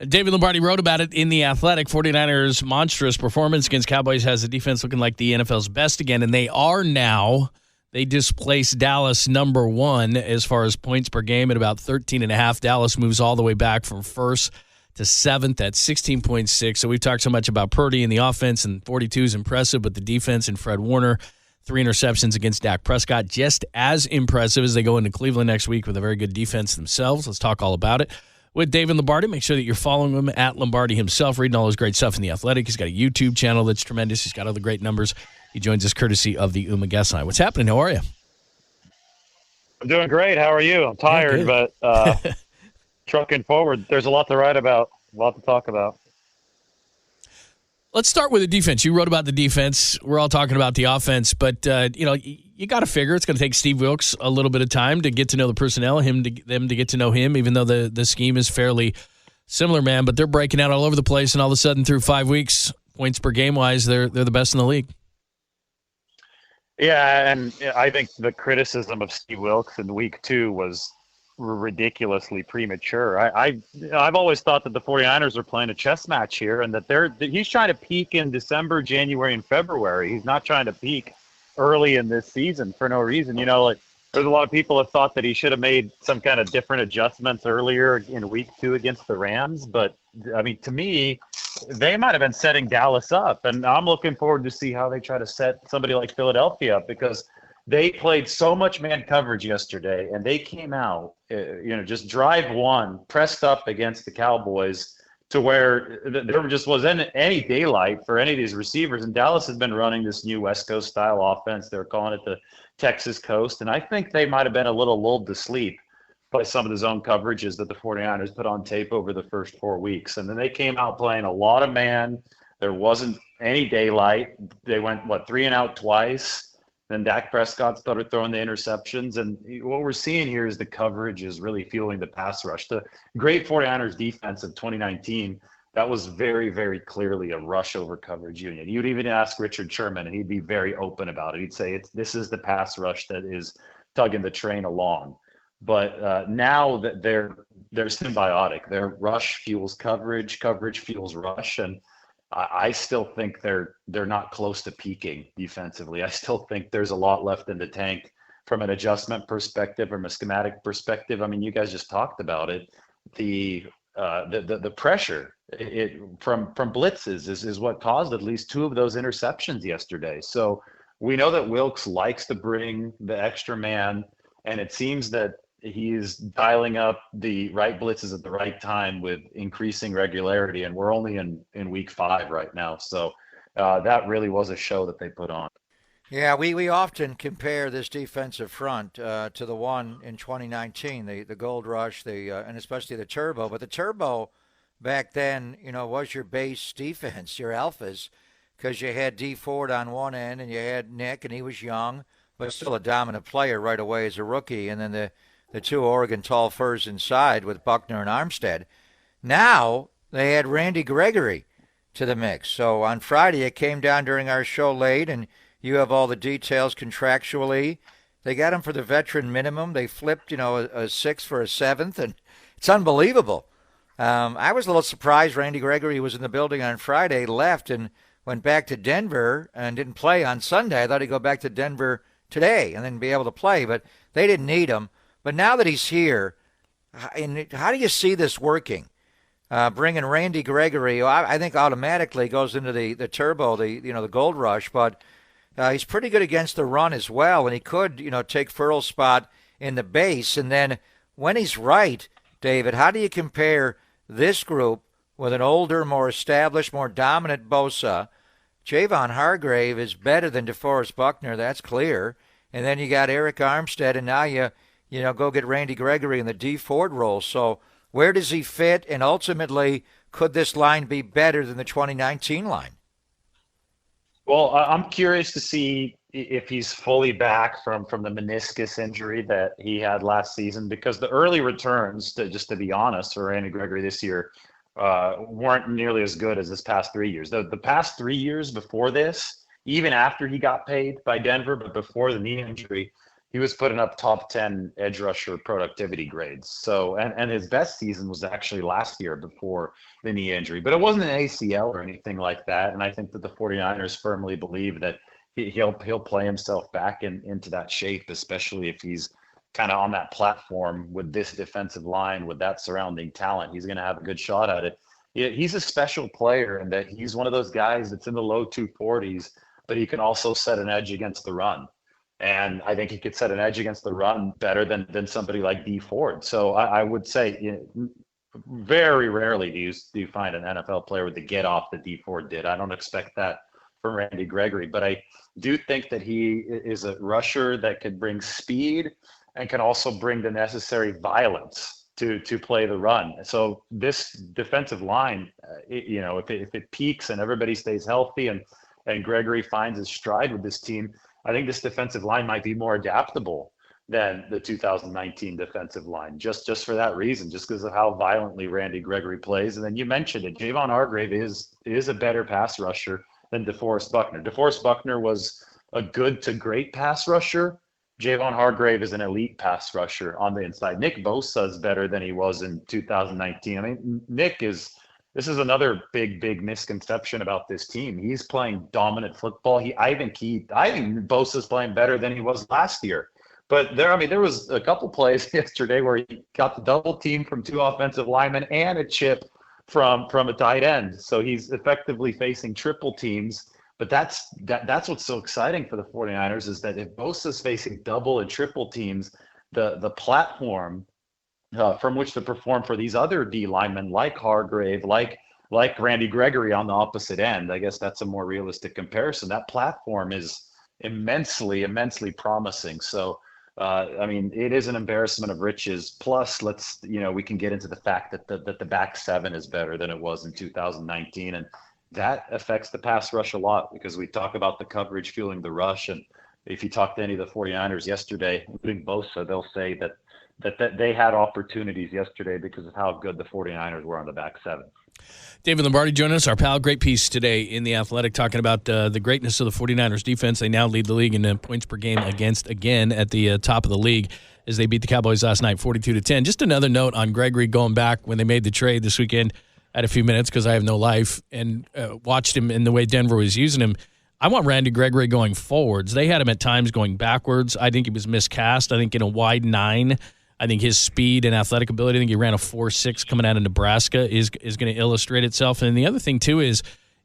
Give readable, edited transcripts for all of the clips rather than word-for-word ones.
David Lombardi wrote about it in The Athletic. 49ers' monstrous performance against Cowboys has the defense looking like the NFL's best again, and they are now. They displaced Dallas number one as far as points per game at about 13.5. Dallas moves all the way back from first to seventh at 16.6. So we've talked so much about Purdy and the offense, and 42 is impressive, but the defense and Fred Warner, 3 interceptions against Dak Prescott, just as impressive as they go into Cleveland next week with a very good defense themselves. Let's talk all about it with David Lombardi. Make sure that you're following him at Lombardi himself, reading all his great stuff in The Athletic. He's got a YouTube channel that's tremendous. He's got all the great numbers. He joins us courtesy of the Uma Guest Line. What's happening? How are you? I'm doing great. How are you? I'm tired, but trucking forward. There's a lot to write about, a lot to talk about. Let's start with the defense. You wrote about the defense. We're all talking about the offense, but you got to figure it's going to take Steve Wilks a little bit of time to get to know the personnel, them to get to know him, even though the scheme is fairly similar, man. But they're breaking out all over the place, and all of a sudden, through 5 weeks, points per game wise, they're the best in the league. Yeah, and I think the criticism of Steve Wilks in week 2 was ridiculously premature. I've always thought that the 49ers are playing a chess match here, and that he's trying to peak in December, January, and February. He's not trying to peak early in this season for no reason. There's a lot of people have thought that he should have made some kind of different adjustments earlier in week 2 against the Rams, but I mean, to me, they might have been setting Dallas up, and I'm looking forward to see how they try to set somebody like Philadelphia up, because they played so much man coverage yesterday, and they came out, just drive one, pressed up against the Cowboys to where there just wasn't any daylight for any of these receivers. And Dallas has been running this new West Coast style offense. They're calling it the Texas Coast. And I think they might have been a little lulled to sleep by some of the zone coverages that the 49ers put on tape over the first 4 weeks. And then they came out playing a lot of man. There wasn't any daylight. They went, 3 and out twice. Then Dak Prescott started throwing the interceptions. And what we're seeing here is the coverage is really fueling the pass rush. The great 49ers defense of 2019, that was very, very clearly a rush over coverage unit. You'd even ask Richard Sherman, and he'd be very open about it. He'd say, this is the pass rush that is tugging the train along. But now that they're symbiotic. Their rush fuels coverage, coverage fuels rush, and I still think they're not close to peaking defensively. I still think there's a lot left in the tank from an adjustment perspective, from a schematic perspective. I mean, you guys just talked about it. The pressure from blitzes is what caused at least 2 of those interceptions yesterday. So we know that Wilks likes to bring the extra man, and it seems that he's dialing up the right blitzes at the right time with increasing regularity, and we're only in week 5 right now. So that really was a show that they put on. Yeah, we often compare this defensive front to the one in 2019, the Gold Rush, and especially the Turbo. But the Turbo back then, was your base defense, your alphas, because you had D Ford on one end and you had Nick, and he was young, but still a dominant player right away as a rookie, and then the 2 Oregon tall furs inside with Buckner and Armstead. Now they had Randy Gregory to the mix. So on Friday it came down during our show late, and you have all the details contractually. They got him for the veteran minimum. They flipped, a 6th for a 7th, and it's unbelievable. I was a little surprised Randy Gregory was in the building on Friday, left and went back to Denver and didn't play on Sunday. I thought he'd go back to Denver today and then be able to play, but they didn't need him. But now that he's here, how do you see this working? Bringing Randy Gregory, I think automatically goes into the Turbo, the Gold Rush, but he's pretty good against the run as well, and he could, take Furl's spot in the base. And then when he's right, David, how do you compare this group with an older, more established, more dominant Bosa? Javon Hargrave is better than DeForest Buckner, that's clear. And then you got Eric Armstead, and now you go get Randy Gregory in the D Ford role. So where does he fit? And ultimately, could this line be better than the 2019 line? Well, I'm curious to see if he's fully back from the meniscus injury that he had last season, because the early returns, to be honest, for Randy Gregory this year weren't nearly as good as this past 3 years. The past 3 years before this, even after he got paid by Denver, but before the knee injury, he was putting up top 10 edge rusher productivity grades. So, and his best season was actually last year before the knee injury, but it wasn't an ACL or anything like that. And I think that the 49ers firmly believe that he'll play himself back into that shape, especially if he's kind of on that platform with this defensive line, with that surrounding talent. He's going to have a good shot at it. He's a special player in that he's one of those guys that's in the low 240s, but he can also set an edge against the run. And I think he could set an edge against the run better than somebody like D Ford. So I would say very rarely do you find an NFL player with the get off that D Ford did. I don't expect that from Randy Gregory, but I do think that he is a rusher that could bring speed and can also bring the necessary violence to play the run. So this defensive line, if it peaks and everybody stays healthy and Gregory finds his stride with this team, I think this defensive line might be more adaptable than the 2019 defensive line, just for that reason, just because of how violently Randy Gregory plays. And then you mentioned it, Javon Hargrave is a better pass rusher than DeForest Buckner. DeForest Buckner was a good to great pass rusher. Javon Hargrave is an elite pass rusher on the inside. Nick Bosa is better than he was in 2019. I mean, this is another big misconception about this team. He's playing dominant football. I think Bosa's playing better than he was last year. But there was a couple plays yesterday where he got the double team from two offensive linemen and a chip from a tight end. So he's effectively facing triple teams. But that's what's so exciting for the 49ers is that if Bosa's facing double and triple teams, the platform from which to perform for these other D linemen like Hargrave, like Randy Gregory on the opposite end. I guess that's a more realistic comparison. That platform is immensely promising. So, it is an embarrassment of riches. Plus, we can get into the fact that the back seven is better than it was in 2019. And that affects the pass rush a lot because we talk about the coverage fueling the rush. And if you talk to any of the 49ers yesterday, including Bosa, they'll say that they had opportunities yesterday because of how good the 49ers were on the back seven. David Lombardi joining us, our pal. Great piece today in The Athletic talking about the greatness of the 49ers defense. They now lead the league in points per game again at the top of the league as they beat the Cowboys last night 42-10. Just another note on Gregory going back when they made the trade this weekend. I had a few minutes because I have no life and watched him in the way Denver was using him. I want Randy Gregory going forwards. They had him at times going backwards. I think he was miscast. I think in a wide 9, I think his speed and athletic ability, I think he ran a 4.6 coming out of Nebraska, is going to illustrate itself. And the other thing, too, is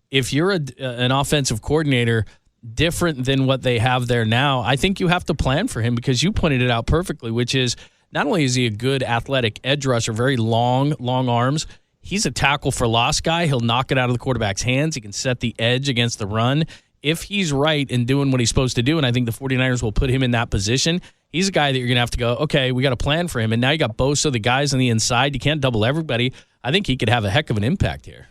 if you're an offensive coordinator different than what they have there now, I think you have to plan for him because you pointed it out perfectly, which is not only is he a good athletic edge rusher, very long arms, he's a tackle for loss guy. He'll knock it out of the quarterback's hands. He can set the edge against the run. If he's right in doing what he's supposed to do, and I think the 49ers will put him in that position, he's a guy that you're going to have to go, okay, we got a plan for him. And now you got Bosa, the guys on the inside. You can't double everybody. I think he could have a heck of an impact here.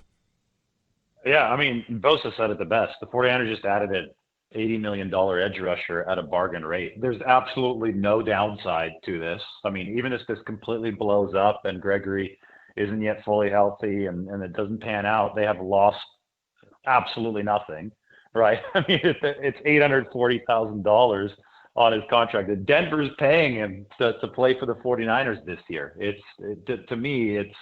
Yeah, Bosa said it the best. The 49ers just added an $80 million edge rusher at a bargain rate. There's absolutely no downside to this. Even if this completely blows up and Gregory isn't yet fully healthy and it doesn't pan out, they have lost absolutely nothing, right? It's $840,000 on his contract. Denver's paying him to play for the 49ers this year. To me,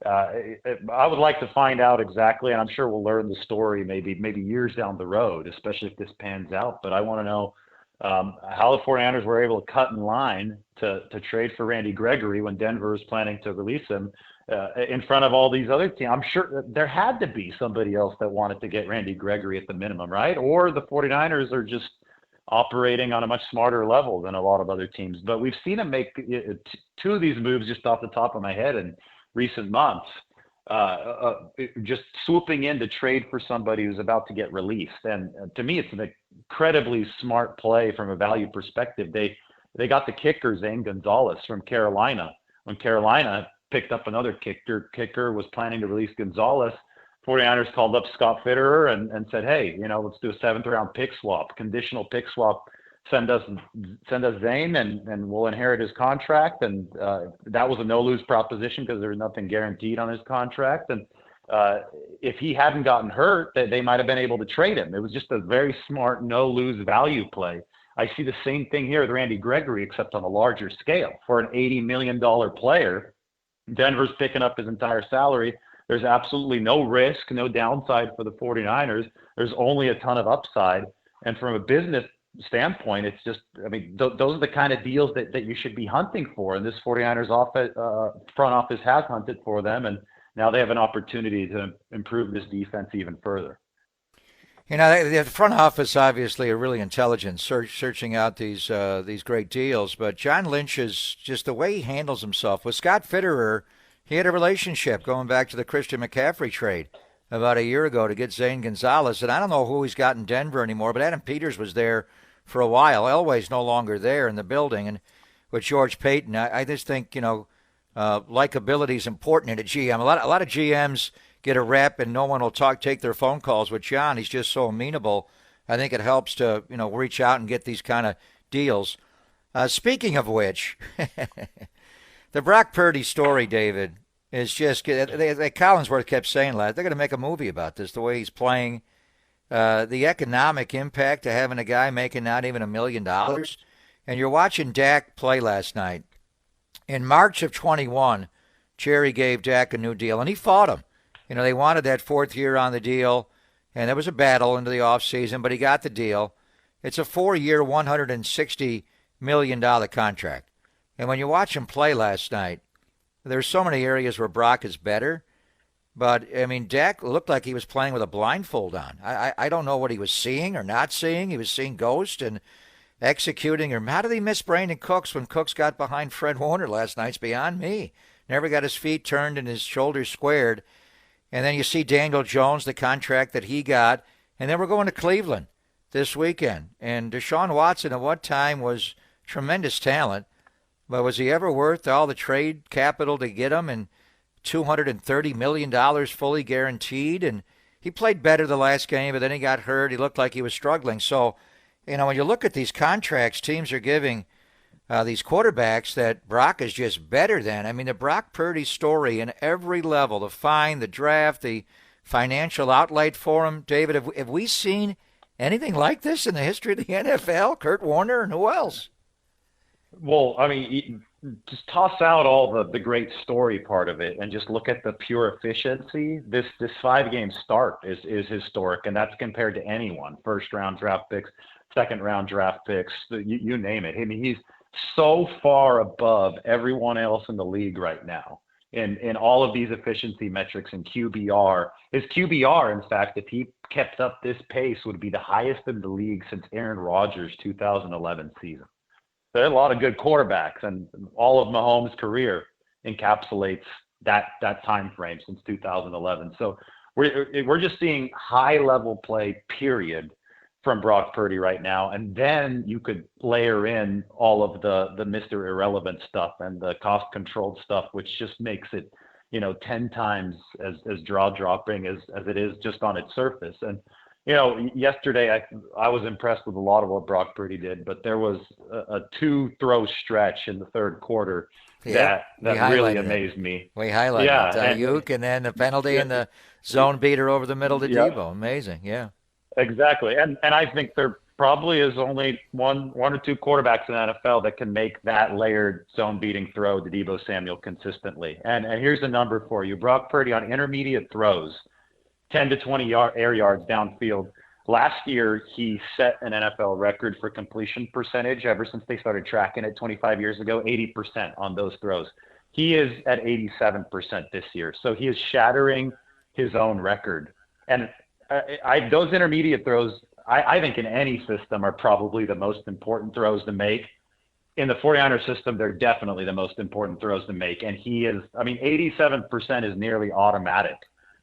I would like to find out exactly, and I'm sure we'll learn the story maybe years down the road, especially if this pans out. But I want to know how the 49ers were able to cut in line to trade for Randy Gregory when Denver was planning to release him in front of all these other teams. I'm sure there had to be somebody else that wanted to get Randy Gregory at the minimum, right? Or the 49ers are just operating on a much smarter level than a lot of other teams. But we've seen him make two of these moves just off the top of my head in recent months, just swooping in to trade for somebody who's about to get released. And to me, it's an incredibly smart play from a value perspective. They got the kicker, Zane Gonzalez, from Carolina. When Carolina picked up another kicker was planning to release Gonzalez, 49ers called up Scott Fitterer and said, hey, let's do a 7th-round pick swap, conditional pick swap. Send us Zane and we'll inherit his contract. And that was a no-lose proposition because there was nothing guaranteed on his contract. And if he hadn't gotten hurt, they might have been able to trade him. It was just a very smart no-lose value play I see the same thing here with Randy Gregory, except on a larger scale. For an $80 million player, Denver's picking up his entire salary. There's absolutely no risk, no downside for the 49ers. There's only a ton of upside. And from a business standpoint, it's just, I mean, those are the kind of deals that you should be hunting for. And this 49ers front office has hunted for them. And now they have an opportunity to improve this defense even further. You know, the front office obviously are really intelligent, searching out these great deals. But John Lynch is just the way he handles himself. With Scott Fitterer, he had a relationship going back to the Christian McCaffrey trade about a year ago to get Zane Gonzalez. And I don't know who he's got in Denver anymore, but Adam Peters was there for a while. Elway's no longer there in the building. And with George Payton, I just think, likability is important in a GM. A lot of GMs get a rep and no one will take their phone calls. With John, he's just so amenable. I think it helps to, reach out and get these kind of deals. Speaking of which, the Brock Purdy story, David, is just, Collinsworth kept saying that they're going to make a movie about this, the way he's playing, the economic impact of having a guy making not even $1 million. And you're watching Dak play last night. In March of 21, Jerry gave Dak a new deal, and he fought him. They wanted that fourth year on the deal, and there was a battle into the offseason, but he got the deal. It's a 4-year, $160 million contract. And when you watch him play last night, there's so many areas where Brock is better. But, Dak looked like he was playing with a blindfold on. I don't know what he was seeing or not seeing. He was seeing ghost and executing. Or how did he miss Brandon Cooks when Cooks got behind Fred Warner last night? It's beyond me. Never got his feet turned and his shoulders squared. And then you see Daniel Jones, the contract that he got. And then we're going to Cleveland this weekend. And Deshaun Watson at one time was tremendous talent. But was he ever worth all the trade capital to get him? And $230 million fully guaranteed. And he played better the last game, but then he got hurt. He looked like he was struggling. So, when you look at these contracts teams are giving these quarterbacks, that Brock is just better than. The Brock Purdy story in every level, the fine, the draft, the financial outlay for him. David, have we seen anything like this in the history of the NFL? Kurt Warner and who else? Well, just toss out all the great story part of it and just look at the pure efficiency. This 5-game start is historic, and that's compared to anyone. First-round draft picks, second-round draft picks, you name it. He's so far above everyone else in the league right now in all of these efficiency metrics and QBR. His QBR, in fact, if he kept up this pace, would be the highest in the league since Aaron Rodgers' 2011 season. There are a lot of good quarterbacks, and all of Mahomes' career encapsulates that time frame since 2011. So we're just seeing high-level play, period, from Brock Purdy right now. And then you could layer in all of the Mr. Irrelevant stuff and the cost-controlled stuff, which just makes it, 10 times as jaw-dropping as it is just on its surface. And yesterday I was impressed with a lot of what Brock Purdy did, but there was a 2-throw stretch in the third quarter that really amazed me. We highlighted Ayuk and then the penalty and the zone beater over the middle to Debo. Amazing, yeah. Exactly, and I think there probably is only one or two quarterbacks in the NFL that can make that layered zone-beating throw to Deebo Samuel consistently. And here's the number for you: Brock Purdy on intermediate throws, 10 to 20 air yards downfield. Last year, he set an NFL record for completion percentage ever since they started tracking it 25 years ago, 80% on those throws. He is at 87% this year. So he is shattering his own record. And those intermediate throws, I think in any system, are probably the most important throws to make. In the 49ers system, they're definitely the most important throws to make. And he is, 87% is nearly automatic.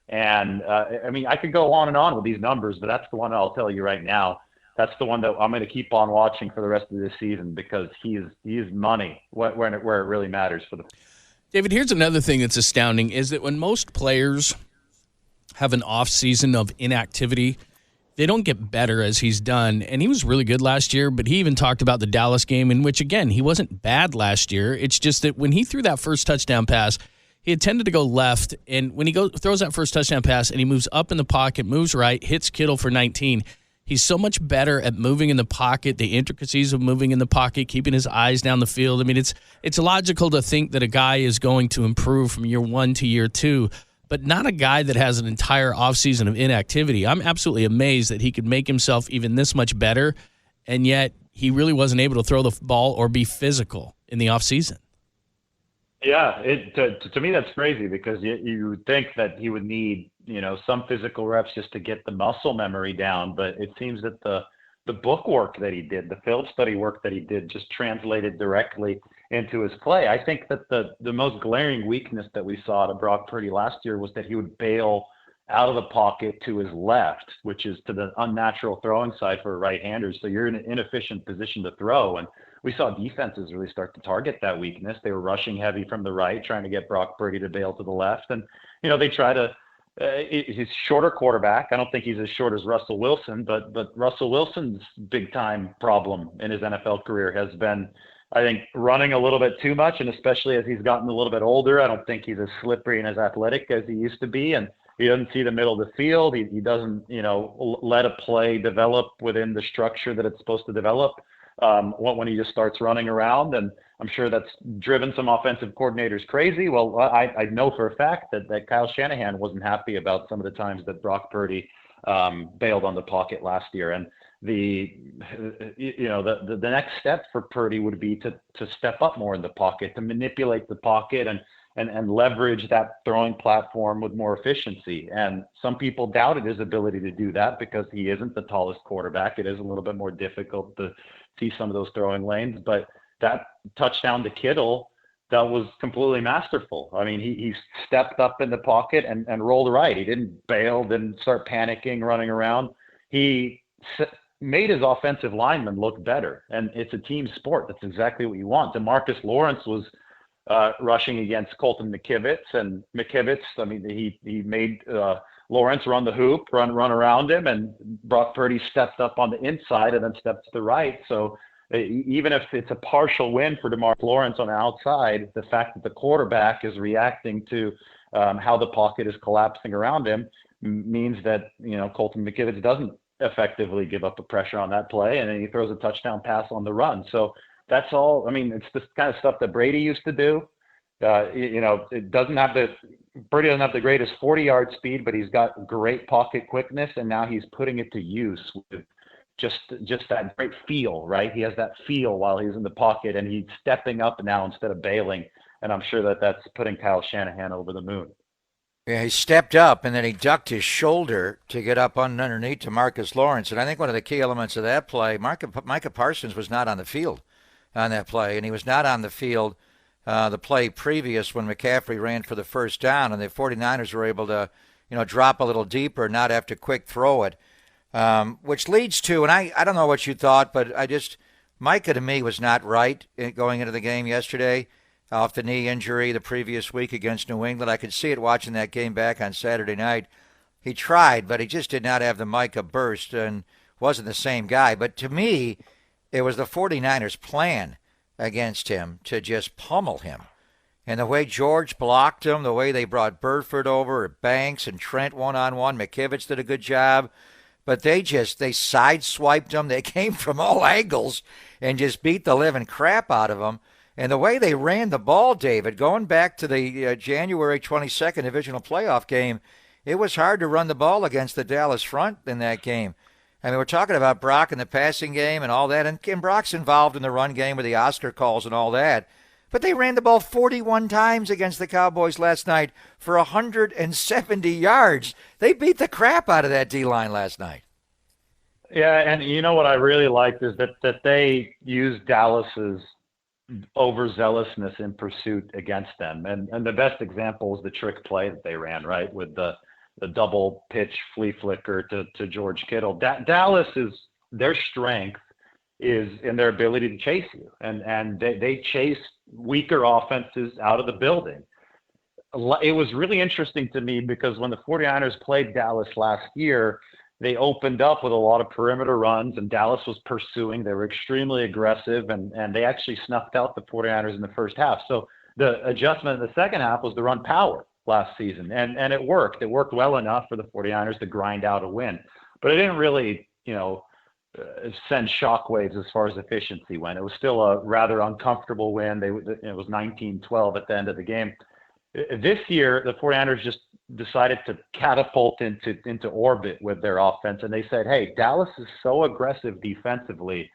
And, I could go on and on with these numbers, but that's the one I'll tell you right now. That's the one that I'm going to keep on watching for the rest of this season, because he is money where it really matters for the. David, here's another thing that's astounding is that when most players have an off season of inactivity, they don't get better as he's done. And he was really good last year, but he even talked about the Dallas game, in which, again, he wasn't bad last year. It's just that when he threw that first touchdown pass, he had tended to go left, and when he throws that first touchdown pass and he moves up in the pocket, moves right, hits Kittle for 19, He's so much better at moving in the pocket, the intricacies of moving in the pocket, keeping his eyes down the field. I mean, it's logical to think that a guy is going to improve from year 1 to year 2, but not a guy that has an entire offseason of inactivity. I'm absolutely amazed that he could make himself even this much better, and yet he really wasn't able to throw the ball or be physical in the offseason. Yeah, to me that's crazy because you would think that he would need some physical reps just to get the muscle memory down, but it seems that the book work that he did, the film study work that he did, just translated directly into his play. I think that the most glaring weakness that we saw to Brock Purdy last year was that he would bail out of the pocket to his left, which is to the unnatural throwing side for right-handers. So you're in an inefficient position to throw. And we saw defenses really start to target that weakness. They were rushing heavy from the right, trying to get Brock Purdy to bail to the left. And, they try to he's shorter quarterback. I don't think he's as short as Russell Wilson, but Russell Wilson's big-time problem in his NFL career has been, I think, running a little bit too much, and especially as he's gotten a little bit older, I don't think he's as slippery and as athletic as he used to be. And he doesn't see the middle of the field. He doesn't, let a play develop within the structure that it's supposed to develop when he just starts running around. And I'm sure that's driven some offensive coordinators crazy. Well, I know for a fact that Kyle Shanahan wasn't happy about some of the times that Brock Purdy bailed on the pocket last year. And the next step for Purdy would be to step up more in the pocket, to manipulate the pocket and leverage that throwing platform with more efficiency. And some people doubted his ability to do that because he isn't the tallest quarterback. It is a little bit more difficult to see some of those throwing lanes. But that touchdown to Kittle, that was completely masterful. I mean, he stepped up in the pocket and rolled right. He didn't bail, didn't start panicking, running around. He made his offensive linemen look better. And it's a team sport. That's exactly what you want. DeMarcus Lawrence was rushing against Colton McKivitz, and McKivitz, I mean, he made Lawrence run the hoop, run around him, and Brock Purdy stepped up on the inside and then stepped to the right. So even if it's a partial win for DeMarcus Lawrence on the outside, the fact that the quarterback is reacting to how the pocket is collapsing around him means that, Colton McKivitz doesn't effectively give up the pressure on that play, and then he throws a touchdown pass on the run. So that's all. I mean, it's the kind of stuff that Brady used to do. It doesn't have Brady doesn't have the greatest 40-yard speed, but he's got great pocket quickness, and now he's putting it to use with just that great feel, right? He has that feel while he's in the pocket, and he's stepping up now instead of bailing. And I'm sure that that's putting Kyle Shanahan over the moon. Yeah, he stepped up, and then he ducked his shoulder to get up underneath to Marcus Lawrence. And I think one of the key elements of that play, Micah Parsons was not on the field on that play, and he was not on the field the play previous when McCaffrey ran for the first down, and the 49ers were able to, drop a little deeper, not have to quick throw it, which leads to, and I don't know what you thought, but Micah to me was not right going into the game yesterday off the knee injury the previous week against New England. I could see it watching that game back on Saturday night. He tried, but he just did not have the Micah burst and wasn't the same guy. But to me, it was the 49ers' plan against him to just pummel him. And the way George blocked him, the way they brought Burford over, Banks and Trent one-on-one, McKivitz did a good job. But they sideswiped him. They came from all angles and just beat the living crap out of him. And the way they ran the ball, David, going back to the January 22nd divisional playoff game, it was hard to run the ball against the Dallas front in that game. I mean, we're talking about Brock in the passing game and all that, and Brock's involved in the run game with the Oscar calls and all that. But they ran the ball 41 times against the Cowboys last night for 170 yards. They beat the crap out of that D-line last night. Yeah, and what I really liked is that they used Dallas's overzealousness in pursuit against them. And the best example is the trick play that they ran, right, with the double pitch flea flicker to George Kittle. Dallas is their strength is in their ability to chase you, and they chase weaker offenses out of the building. It was really interesting to me because when the 49ers played Dallas last year, they opened up with a lot of perimeter runs, and Dallas was pursuing. They were extremely aggressive, and they actually snuffed out the 49ers in the first half. So the adjustment in the second half was to run power last season, and it worked. It worked well enough for the 49ers to grind out a win. But it didn't really send shockwaves as far as efficiency went. It was still a rather uncomfortable win. It was 19-12 at the end of the game. This year, the 49ers just decided to catapult into orbit with their offense, and they said, hey, Dallas is so aggressive defensively.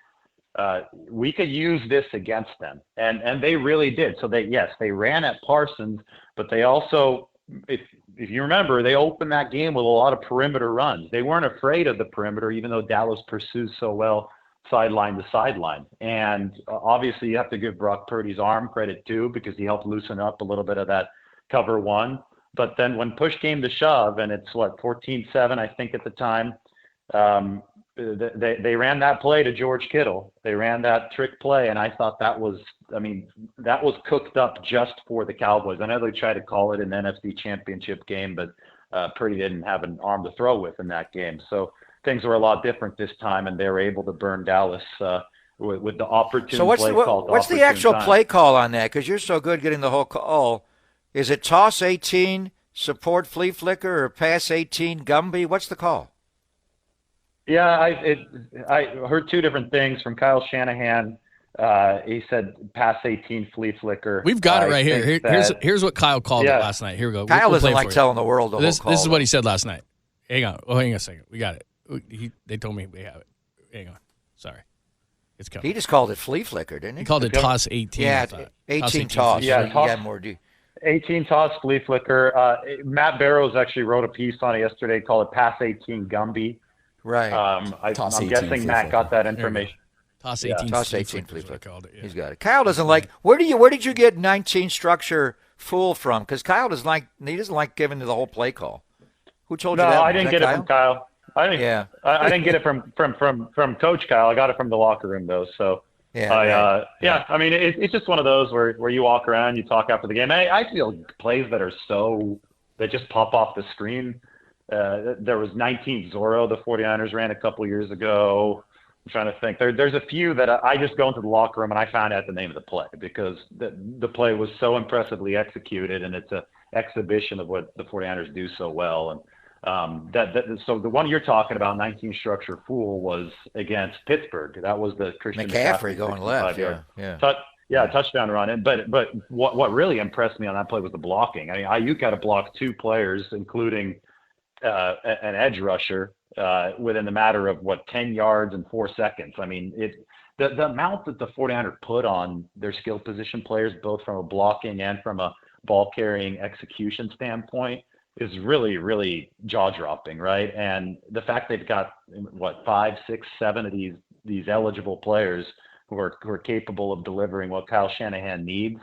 We could use this against them. And they really did. So they ran at Parsons, but they also, if you remember, they opened that game with a lot of perimeter runs. They weren't afraid of the perimeter, even though Dallas pursues so well sideline to sideline. And obviously you have to give Brock Purdy's arm credit too, because he helped loosen up a little bit of that cover one. But then when push came to shove, and it's 14-7, I think at the time, they ran that play to George Kittle. They ran that trick play, and I thought that was cooked up just for the Cowboys. I know they tried to call it an NFC Championship game, but Purdy didn't have an arm to throw with in that game. So things were a lot different this time, and they were able to burn Dallas with the opportune play call. What's the actual play call on that? Because you're so good getting the whole call. Is it toss 18, support flea flicker, or pass 18, Gumby? What's the call? Yeah, I heard two different things from Kyle Shanahan. He said pass 18 flea flicker. We've got it right here. Here's what Kyle called it last night. Here we go. Kyle doesn't like telling the world the whole call. This is what he said last night. Hang on. Oh, hang on a second. We got it. They told me we have it. Hang on. Sorry. It's coming. He just called it flea flicker, didn't he? He called it toss 18. Yeah, 18 toss. Yeah, toss. More 18 toss flea flicker. Matt Barrows actually wrote a piece on it yesterday called it pass 18 Gumby. Right. I'm guessing Matt got that information. Toss 18. Toss 18 flea flicker. Yeah. He's got it. Kyle doesn't like. Where did you get 19 structure fool from? Because Kyle doesn't like giving the whole play call. Who told you that? No, I didn't get it from Kyle. I didn't get it from Coach Kyle. I got it from the locker room though. So I mean, it's just one of those where you walk around, you talk after the game. I feel plays that just pop off the screen. There was 19 Zorro the 49ers ran a couple years ago. I'm trying to think. There's a few that I just go into the locker room and I found out the name of the play because the play was so impressively executed, and it's an exhibition of what the 49ers do so well. And so the one you're talking about, 19 structure fool, was against Pittsburgh. That was the Christian McCaffrey going left. Touchdown run. But what really impressed me on that play was the blocking. I mean, Ayuk had to block two players, including an edge rusher, within the matter of 10 yards and 4 seconds. I mean, the amount that the 49ers put on their skill position players, both from a blocking and from a ball carrying execution standpoint, is really, really jaw-dropping, right? And the fact they've got 5, 6, 7 of these eligible players who are capable of delivering what Kyle Shanahan needs.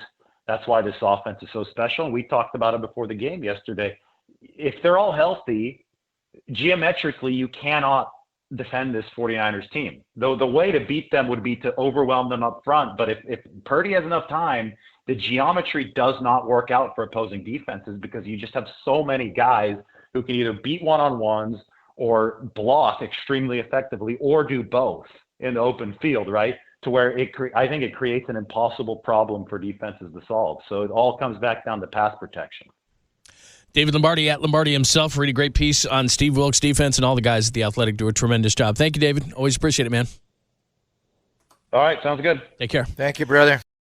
That's why this offense is so special. And we talked about it before the game yesterday. If they're all healthy, geometrically, you cannot defend this 49ers team. Though the way to beat them would be to overwhelm them up front. But if Purdy has enough time, the geometry does not work out for opposing defenses because you just have so many guys who can either beat one-on-ones or block extremely effectively or do both in the open field, right? To where I think it creates an impossible problem for defenses to solve. So it all comes back down to pass protection. David Lombardi at Lombardi himself. Read a great piece on Steve Wilks' defense, and all the guys at The Athletic do a tremendous job. Thank you, David. Always appreciate it, man. All right. Sounds good. Take care. Thank you, brother.